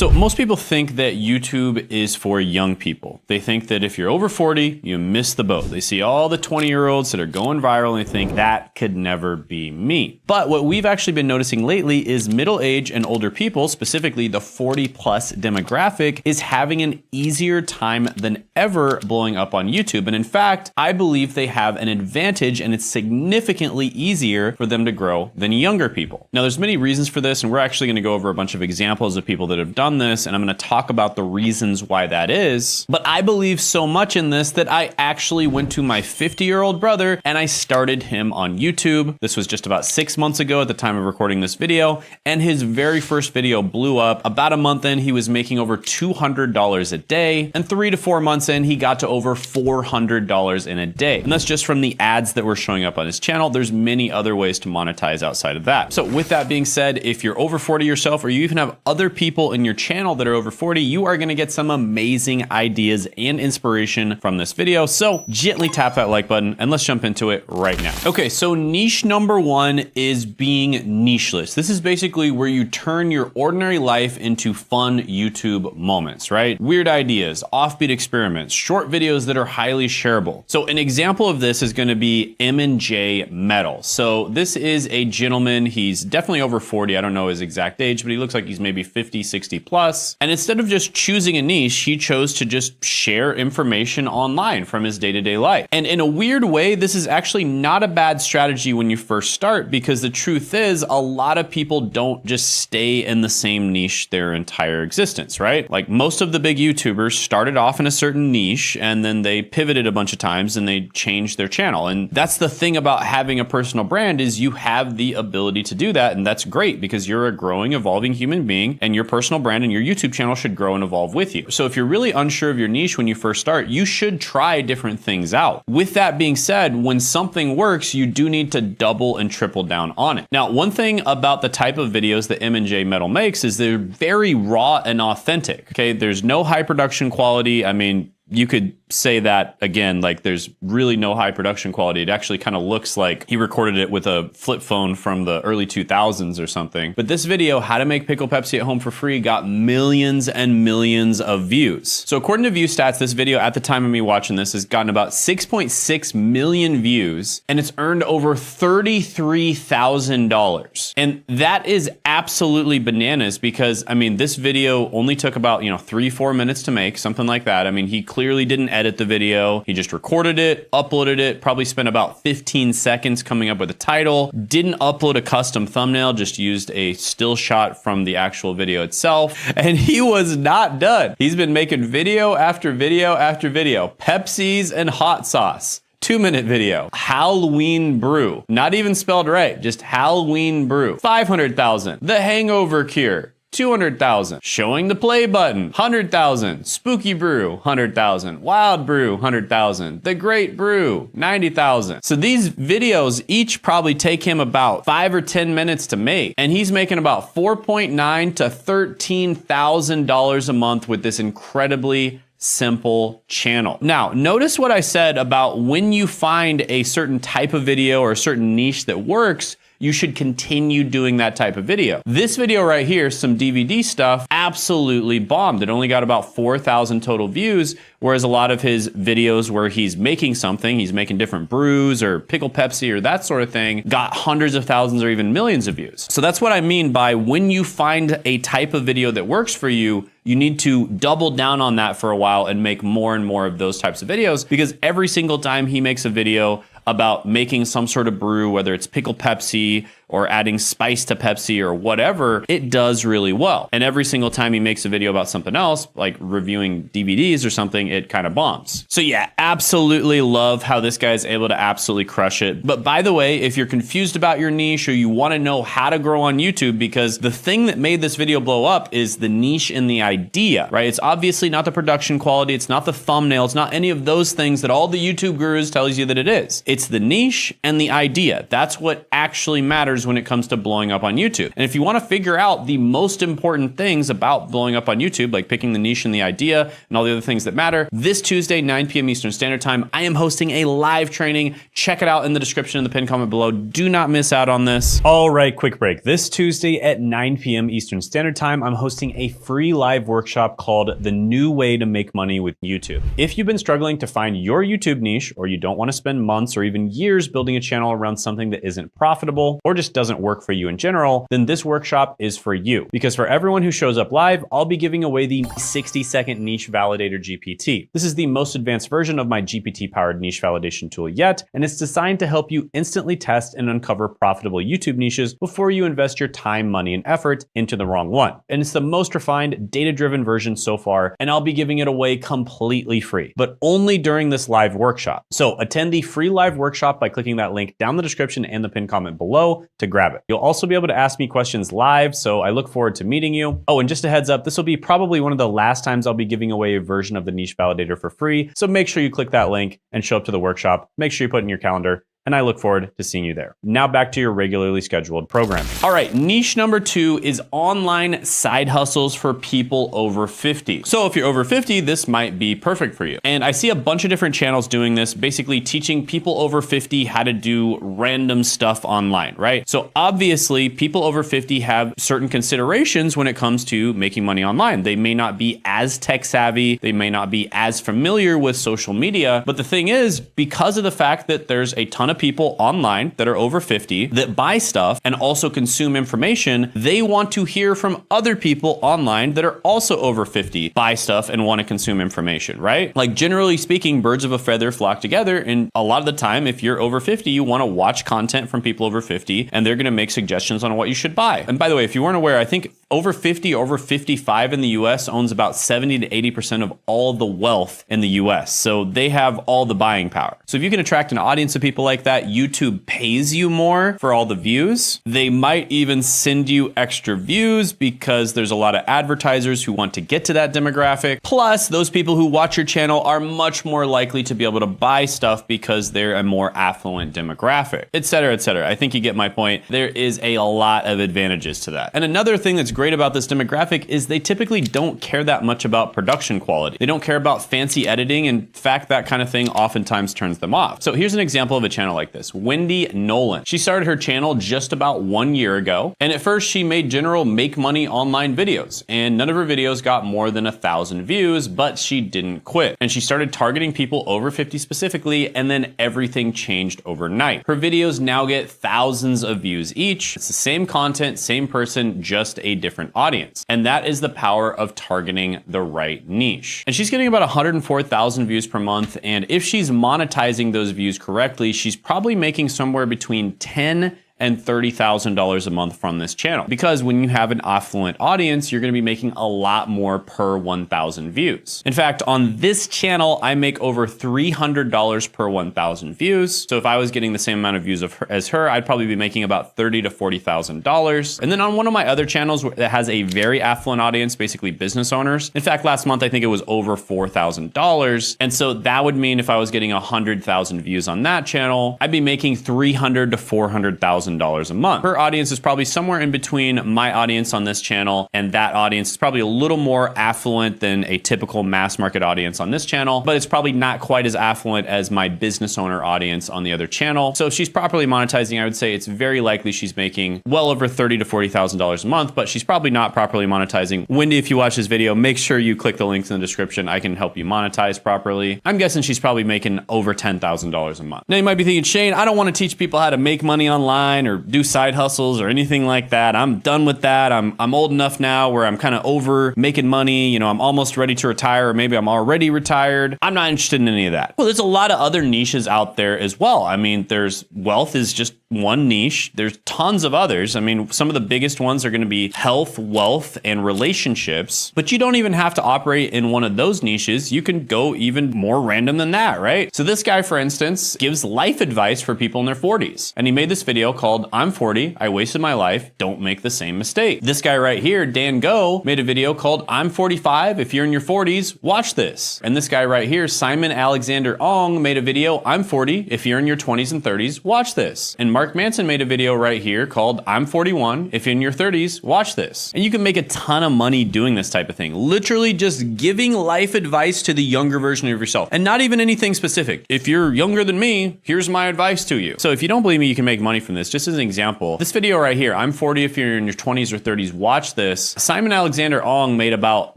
So most people think that YouTube is for young people. They think that if you're over 40, you missed the boat. They see all the 20-year-olds that are going viral and they think that could never be me. But what we've actually been noticing lately is middle age and older people, specifically the 40 plus demographic, is having an easier time than ever blowing up on YouTube. And in fact, I believe they have an advantage and it's significantly easier for them to grow than younger people. Now there's many reasons for this, and we're actually going to go over a bunch of examples of people that have done this, and I'm going to talk about the reasons why that is. But I believe so much in this that I actually went to my 50-year-old brother and I started him on YouTube. This was just about 6 months ago at the time of recording this video, and his very first video blew up. About a month in, he was making over $200 a day, and 3 to 4 months in, he got to over $400 in a day. And that's just from the ads that were showing up on his channel. There's many other ways to monetize outside of that. So with that being said, if you're over 40 yourself, or you even have other people in your channel that are over 40, you are gonna get some amazing ideas and inspiration from this video. So gently tap that like button and let's jump into it right now. Okay, so niche number one is being nicheless. This is basically where you turn your ordinary life into fun YouTube moments, right? Weird ideas, offbeat experiments, short videos that are highly shareable. So an example of this is gonna be M&J Metal. So this is a gentleman, he's definitely over 40, I don't know his exact age, but he looks like he's maybe 50, 60 plus. And instead of just choosing a niche, he chose to just share information online from his day-to-day life. And in a weird way, this is actually not a bad strategy when you first start, because the truth is a lot of people don't just stay in the same niche their entire existence, right? Like most of the big YouTubers started off in a certain niche and then they pivoted a bunch of times and they changed their channel. And that's the thing about having a personal brand, is you have the ability to do that. And that's great because you're a growing, evolving human being, and your personal brand and your YouTube channel should grow and evolve with you. So if you're really unsure of your niche when you first start, you should try different things out. With that being said, when something works, you do need to double and triple down on it. Now, one thing about the type of videos that M&J Metal makes is they're very raw and authentic. Okay, there's no high production quality. I mean, you could say that again, like there's really no high production quality. It actually kind of looks like he recorded it with a flip phone from the early 2000s or something. But this video, how to make pickle Pepsi at home for free, got millions and millions of views. So according to view stats, this video at the time of me watching this has gotten about 6.6 million views, and it's earned over $33,000. And that is absolutely bananas, because I mean, this video only took about, 3-4 minutes to make, something like that. I mean, he clearly didn't edit the video. He just recorded it, uploaded it, probably spent about 15 seconds coming up with a title, didn't upload a custom thumbnail, just used a still shot from the actual video itself. And he was not done. He's been making video after video after video. Pepsis and hot sauce. 2-minute video. Halloween brew. Not even spelled right, just Halloween brew. 500,000. The hangover cure. 200,000. Showing the play button, 100,000. Spooky brew, 100,000. Wild brew, 100,000. The great brew, 90,000. So these videos each probably take him about 5 or 10 minutes to make, and he's making about $4.9 to $13,000 a month with this incredibly simple channel. Now, notice what I said about when you find a certain type of video or a certain niche that works, you should continue doing that type of video. This video right here, some DVD stuff, absolutely bombed. It only got about 4,000 total views, whereas a lot of his videos where he's making something, he's making different brews or pickle Pepsi or that sort of thing, got hundreds of thousands or even millions of views. So that's what I mean by when you find a type of video that works for you, you need to double down on that for a while and make more and more of those types of videos, because every single time he makes a video about making some sort of brew, whether it's pickle Pepsi or adding spice to Pepsi or whatever, it does really well. And every single time he makes a video about something else, like reviewing DVDs or something, it kind of bombs. So yeah, absolutely love how this guy is able to absolutely crush it. But by the way, if you're confused about your niche or you want to know how to grow on YouTube, because the thing that made this video blow up is the niche and the idea, right? It's obviously not the production quality, it's not the thumbnail, it's not any of those things that all the YouTube gurus tells you that it is. It's the niche and the idea. That's what actually matters matters when it comes to blowing up on YouTube. And if you want to figure out the most important things about blowing up on YouTube, like picking the niche and the idea and all the other things that matter, this Tuesday, 9 p.m. Eastern Standard Time, I am hosting a live training. Check it out in the description in the pinned comment below. Do not miss out on this. All right, quick break. This Tuesday at 9 p.m. Eastern Standard Time, I'm hosting a free live workshop called The New Way to Make Money with YouTube. If you've been struggling to find your YouTube niche, or you don't want to spend months or even years building a channel around something that isn't profitable or just doesn't work for you in general, then this workshop is for you. Because for everyone who shows up live, I'll be giving away the 60-second niche validator GPT. This is the most advanced version of my GPT-powered niche validation tool yet, and it's designed to help you instantly test and uncover profitable YouTube niches before you invest your time, money, and effort into the wrong one. And it's the most refined, data-driven version so far, and I'll be giving it away completely free, but only during this live workshop. So attend the free live workshop by clicking that link down the description and the pinned comment below to grab it. You'll also be able to ask me questions live, so I look forward to meeting you. Oh, and just a heads up, this will be probably one of the last times I'll be giving away a version of the niche validator for free, so make sure you click that link and show up to the workshop. Make sure you put it in your calendar, and I look forward to seeing you there. Now back to your regularly scheduled programming. All right, niche number 2 is online side hustles for people over 50. So if you're over 50, this might be perfect for you. And I see a bunch of different channels doing this, basically teaching people over 50 how to do random stuff online, right? So obviously people over 50 have certain considerations when it comes to making money online. They may not be as tech savvy, they may not be as familiar with social media, but the thing is, because of the fact that there's a ton of people online that are over 50 that buy stuff and also consume information, they want to hear from other people online that are also over 50, buy stuff and want to consume information, right? Like generally speaking, birds of a feather flock together. And a lot of the time, if you're over 50, you want to watch content from people over 50 and they're going to make suggestions on what you should buy. And by the way, if you weren't aware, I think over 50, over 55 in the US owns about 70 to 80% of all the wealth in the US. So they have all the buying power. So if you can attract an audience of people like that, YouTube pays you more for all the views. They might even send you extra views because there's a lot of advertisers who want to get to that demographic. Plus, those people who watch your channel are much more likely to be able to buy stuff because they're a more affluent demographic, et cetera, et cetera. I think you get my point. There is a lot of advantages to that. And another thing that's great about this demographic is they typically don't care that much about production quality. They don't care about fancy editing. In fact, that kind of thing oftentimes turns them off. So here's an example of a channel like this. Wendy Nolan. She started her channel just about 1 year ago. And at first she made general make money online videos, and none of her videos got more than 1,000 views, but she didn't quit. And she started targeting people over 50 specifically, and then everything changed overnight. Her videos now get thousands of views each. It's the same content, same person, just a different audience. And that is the power of targeting the right niche. And she's getting about 104,000 views per month. And if she's monetizing those views correctly, she's probably making somewhere between $10,000 and $30,000 a month from this channel. Because when you have an affluent audience, you're going to be making a lot more per 1,000 views. In fact, on this channel, I make over $300 per 1,000 views. So if I was getting the same amount of views as her, I'd probably be making about $30,000 to $40,000. And then on one of my other channels that has a very affluent audience, basically business owners. In fact, last month, I think it was over $4,000. And so that would mean if I was getting 100,000 views on that channel, I'd be making $300,000 to $400,000 a month. Her audience is probably somewhere in between my audience on this channel and that audience. It's probably a little more affluent than a typical mass market audience on this channel, but it's probably not quite as affluent as my business owner audience on the other channel. So if she's properly monetizing, I would say it's very likely she's making well over $30,000 to $40,000 a month, but she's probably not properly monetizing. Wendy, if you watch this video, make sure you click the links in the description. I can help you monetize properly. I'm guessing she's probably making over $10,000 a month. Now you might be thinking, Shane, I don't want to teach people how to make money online or do side hustles or anything like that. I'm done with that. I'm old enough now where I'm kind of over making money. You know, I'm almost ready to retire, or maybe I'm already retired. I'm not interested in any of that. Well, there's a lot of other niches out there as well. I mean, there's wealth is just one niche. There's tons of others. I mean, some of the biggest ones are going to be health, wealth, and relationships, but you don't even have to operate in one of those niches. You can go even more random than that, right? So this guy, for instance, gives life advice for people in their 40s. And he made this video called I'm 40, I wasted my life, don't make the same mistake. This guy right here, Dan Go, made a video called I'm 45, if you're in your 40s, watch this. And this guy right here, Simon Alexander Ong, made a video, I'm 40, if you're in your 20s and 30s, watch this. And Mark Mark Manson made a video right here called I'm 41. If you're in your 30s, watch this. And you can make a ton of money doing this type of thing. Literally just giving life advice to the younger version of yourself, and not even anything specific. If you're younger than me, here's my advice to you. So if you don't believe me, you can make money from this. Just as an example, this video right here, I'm 40. If you're in your 20s or 30s, watch this. Simon Alexander Ong made about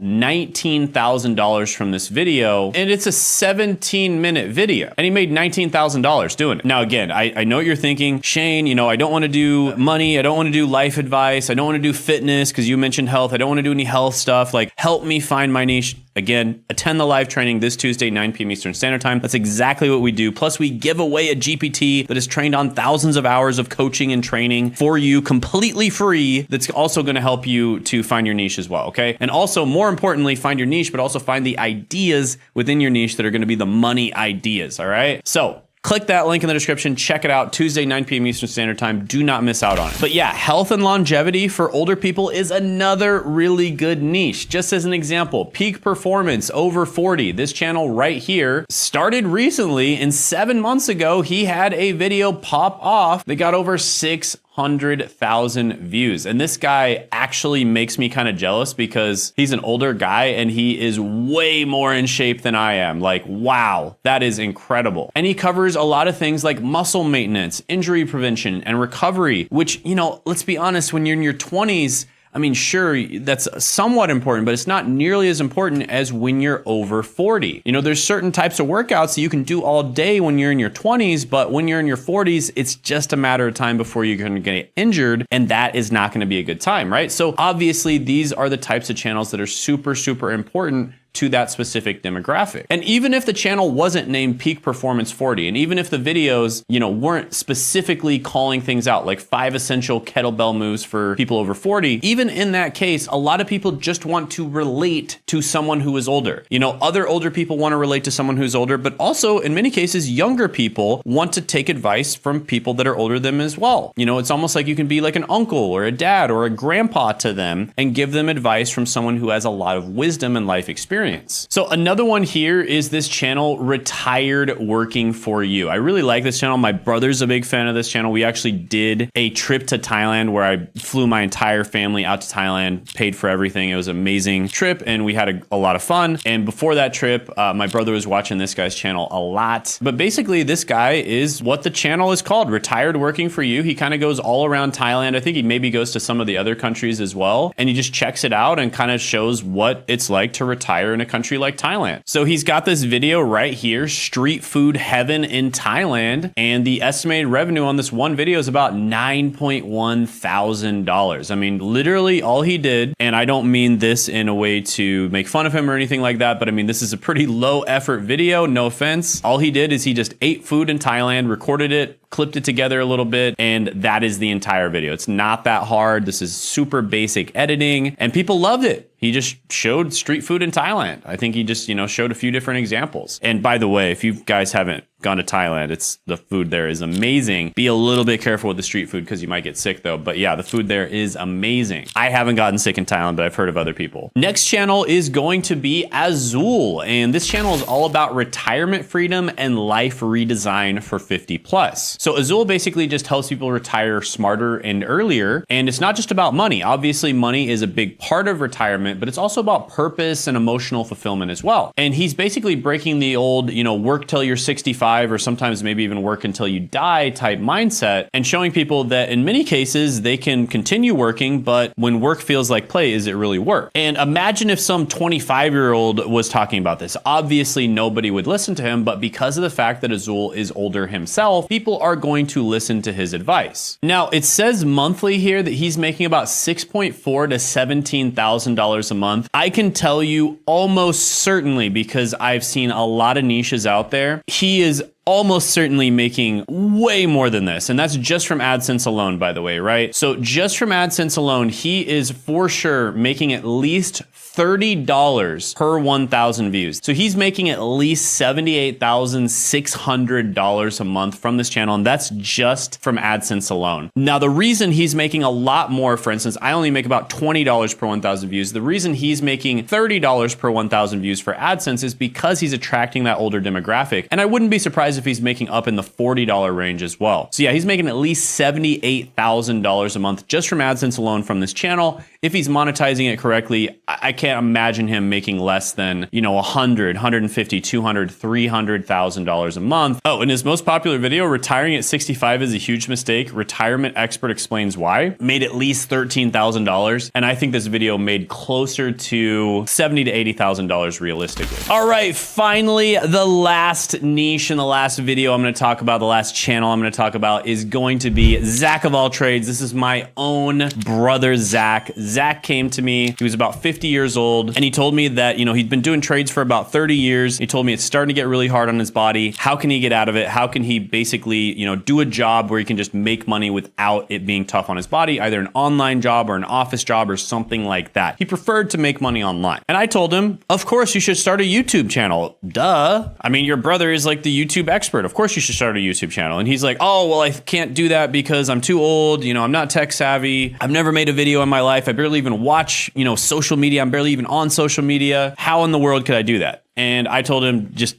$19,000 from this video, and it's a 17-minute video, and he made $19,000 doing it. Now, again, I know what you're thinking, Shane, you know, I don't want to do money. I don't want to do life advice. I don't want to do fitness because you mentioned health. I don't want to do any health stuff. Like, help me find my niche. Again, attend the live training this Tuesday, 9 p.m. Eastern Standard Time. That's exactly what we do. Plus, we give away a GPT that is trained on thousands of hours of coaching and training for you completely free. That's also going to help you to find your niche as well, okay? And also, more importantly, find your niche, but also find the ideas within your niche that are going to be the money ideas, all right? So, click that link in the description. Check it out. Tuesday, 9 p.m. Eastern Standard Time. Do not miss out on it. But yeah, health and longevity for older people is another really good niche. Just as an example, Peak Performance over 40. This channel right here started recently, and 7 months ago, he had a video pop off that got over 600,000 views. And this guy actually makes me kind of jealous because he's an older guy and he is way more in shape than I am. Like, wow, that is incredible. And he covers a lot of things like muscle maintenance, injury prevention, and recovery, which, you know, let's be honest, when you're in your 20s, I mean, sure, that's somewhat important, but it's not nearly as important as when you're over 40. You know, there's certain types of workouts that you can do all day when you're in your 20s, but when you're in your 40s, it's just a matter of time before you're going to get injured, and that is not going to be a good time, right? So obviously, these are the types of channels that are super, super important to that specific demographic. And even if the channel wasn't named Peak Performance 40, and even if the videos, you know, weren't specifically calling things out, like 5 essential kettlebell moves for people over 40, even in that case, a lot of people just want to relate to someone who is older. You know, other older people want to relate to someone who's older, but also in many cases, younger people want to take advice from people that are older than them as well. You know, it's almost like you can be like an uncle or a dad or a grandpa to them and give them advice from someone who has a lot of wisdom and life experience. So another one here is this channel, Retired Working For You. I really like this channel. My brother's a big fan of this channel. We actually did a trip to Thailand where I flew my entire family out to Thailand, paid for everything. It was an amazing trip and we had a lot of fun. And before that trip, my brother was watching this guy's channel a lot. But basically this guy is what the channel is called, Retired Working For You. He kind of goes all around Thailand. I think he maybe goes to some of the other countries as well. And he just checks it out and kind of shows what it's like to retire in a country like Thailand. So he's got this video right here, Street Food Heaven in Thailand, and the estimated revenue on this one video is about $9.1 thousand. I mean, literally all he did, and I don't mean this in a way to make fun of him or anything like that, but I mean, this is a pretty low effort video, no offense. All he did is he just ate food in Thailand, recorded it, clipped it together a little bit, and that is the entire video. It's not that hard. This is super basic editing, and people loved it. He just showed street food in Thailand. I think he just, you know, showed a few different examples. And by the way, if you guys haven't gone to Thailand, the food there is amazing. Be a little bit careful with the street food because you might get sick though. But yeah, the food there is amazing. I haven't gotten sick in Thailand, but I've heard of other people. Next channel is going to be Azul. And this channel is all about retirement freedom and life redesign for 50 plus. So Azul basically just helps people retire smarter and earlier. And it's not just about money. Obviously, money is a big part of retirement, but it's also about purpose and emotional fulfillment as well. And he's basically breaking the old, you know, work till you're 65 or sometimes maybe even work until you die type mindset, and showing people that in many cases they can continue working, but when work feels like play, is it really work? And imagine if some 25-year-old was talking about this. Obviously nobody would listen to him, but because of the fact that Azul is older himself, people are going to listen to his advice. Now it says monthly here that he's making about $6.4 to $17,000 a month. I can tell you almost certainly, because I've seen a lot of niches out there, he is almost certainly making way more than this. And that's just from AdSense alone, by the way, right? So just from AdSense alone, he is for sure making at least $30 per 1,000 views. So he's making at least $78,600 a month from this channel. And that's just from AdSense alone. Now, the reason he's making a lot more, for instance, I only make about $20 per 1,000 views. The reason he's making $30 per 1,000 views for AdSense is because he's attracting that older demographic. And I wouldn't be surprised if he's making up in the $40 range as well. So yeah, he's making at least $78,000 a month just from AdSense alone from this channel. If he's monetizing it correctly, I can't imagine him making less than, you know, $100, $150, $200, $300,000 a month. Oh, in his most popular video, retiring at 65 is a huge mistake. Retirement expert explains why. Made at least $13,000. And I think this video made closer to $70,000 to $80,000 realistically. All right, finally, the last niche in the last video I'm gonna talk about, the last channel I'm gonna talk about is going to be Zach of all trades. This is my own brother, Zach. Zach came to me, he was about 50 years old, and he told me that, you know, he'd been doing trades for about 30 years. He told me it's starting to get really hard on his body. How can he get out of it? How can he basically, you know, do a job where he can just make money without it being tough on his body, either an online job or an office job or something like that. He preferred to make money online. And I told him, of course you should start a YouTube channel. Duh. I mean, your brother is like the YouTube expert. Of course you should start a YouTube channel. And he's like, oh, well, I can't do that because I'm too old. You know, I'm not tech savvy. I've never made a video in my life. I barely even watch, you know, social media. I'm barely even on social media. How in the world could I do that? And I told him, just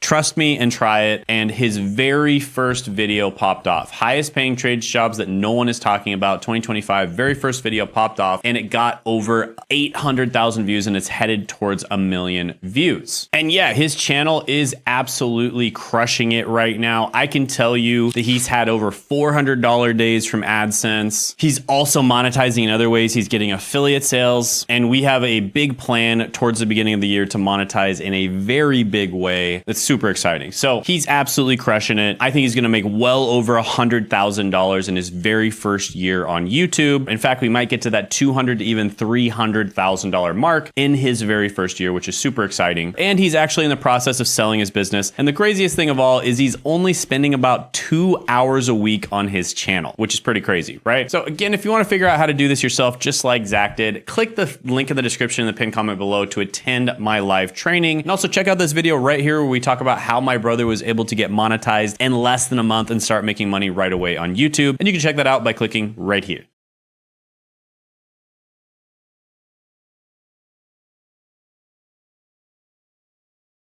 trust me and try it. And his very first video popped off. Highest paying trades jobs that no one is talking about, 2025, very first video popped off and it got over 800,000 views and it's headed towards 1 million views. And yeah, his channel is absolutely crushing it right now. I can tell you that he's had over $400 days from AdSense. He's also monetizing in other ways. He's getting affiliate sales and we have a big plan towards the beginning of the year to monetize in a very big way. That's super exciting. So he's absolutely crushing it. I think he's going to make well over $100,000 in his very first year on YouTube. In fact, we might get to that $200,000 to even $300,000 mark in his very first year, which is super exciting. And he's actually in the process of selling his business. And the craziest thing of all is he's only spending about 2 hours a week on his channel, which is pretty crazy, right? So again, if you want to figure out how to do this yourself, just like Zach did, click the link in the description in the pinned comment below to attend my live training. And also check out this video right here where we talk about how my brother was able to get monetized in less than a month and start making money right away on YouTube. And you can check that out by clicking right here.